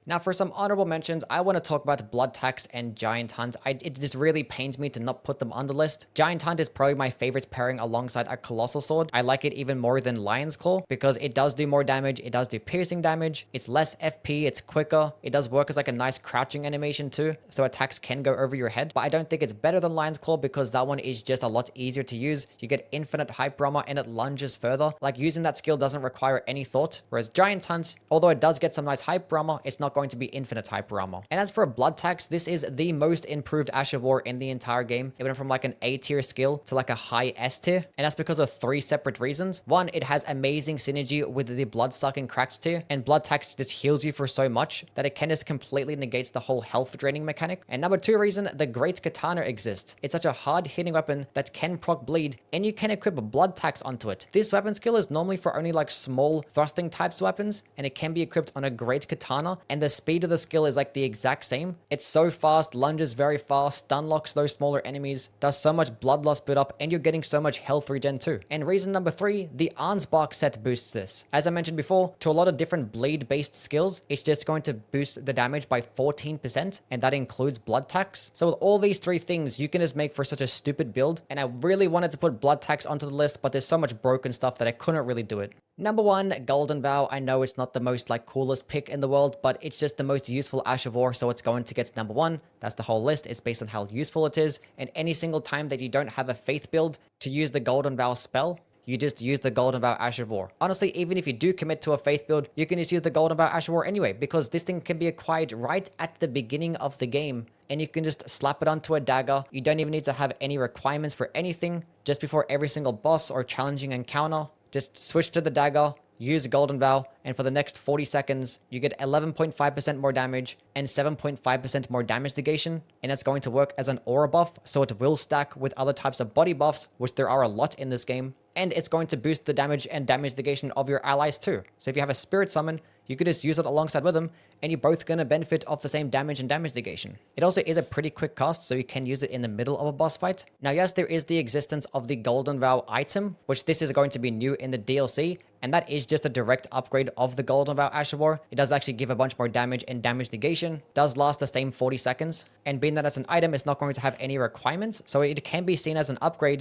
Now for some honorable mentions, I want to talk about Blood Tax and Giant Hunt. It just really pains me to not put them on the list. Giant Hunt is probably my favorite pairing alongside a Colossal Sword. I like it even more than Lion's Claw because it does do more damage, it does do piercing damage, it's less FP, it's quicker, it does work as like a nice crouching animation too, so attacks can go over your head. But I don't think it's better than Lion's Claw because that one is just a lot easier to use. You get infinite hyper armor and it lunges further. Like using that skill doesn't require any thought, whereas Giant Hunt, although it does get some nice hyper armor, it's not going to be infinite hyper armor. And as for Blood Tax, this is the most improved Ash of War in the entire game. It went from like an A tier skill to like a high S tier, and that's because of three separate reasons. One, it has amazing synergy with the Blood Sucking Cracked tier, and Blood Tax just heals you for so much that it can just completely negates the whole health draining mechanic. And number two reason, the Great Katana exists. It's such a hard hitting weapon that can proc bleed, and you can equip a Blood Tax onto it. This weapon skill is normally for only like small thrusting types weapons, and it can be equipped on a Great Katana, and the speed of the skill is like the exact same. It's so fast, lunges very fast, stun locks those smaller enemies, does so much blood loss build up, and you're getting so much health regen too. And reason number three, the Arnspark set boosts this. As I mentioned before, to a lot of different bleed based skills, it's just going to boost the damage by 14%, and that includes Blood Tax. So with all these three things, you can just make for such a stupid build, and I really wanted to put Blood Tax onto the list, but there's so much broken stuff that I couldn't really do it. Number one, Golden Vow. I know it's not the most like coolest pick in the world, but it's just the most useful Ash of War, so it's going to get number one. That's the whole list. It's based on how useful it is, and any single time that you don't have a faith build to use the Golden Vow spell, you just use the Golden Vow Ash of War. Honestly, even if you do commit to a faith build, you can just use the Golden Vow Ash of War anyway, because this thing can be acquired right at the beginning of the game, and you can just slap it onto a dagger. You don't even need to have any requirements for anything. Just before every single boss or challenging encounter, just switch to the dagger, use Golden Vow, and for the next 40 seconds, you get 11.5% more damage and 7.5% more damage negation, and that's going to work as an aura buff, so it will stack with other types of body buffs, which there are a lot in this game, and it's going to boost the damage and damage negation of your allies too. So if you have a Spirit Summon, you could just use it alongside with them, and you're both going to benefit off the same damage and damage negation. It also is a pretty quick cast, so you can use it in the middle of a boss fight. Now, yes, there is the existence of the Golden Vow item, which this is going to be new in the DLC, and that is just a direct upgrade of the Golden Vow Ash of War. It does actually give a bunch more damage and damage negation, does last the same 40 seconds, and being that it's an item, it's not going to have any requirements, so it can be seen as an upgrade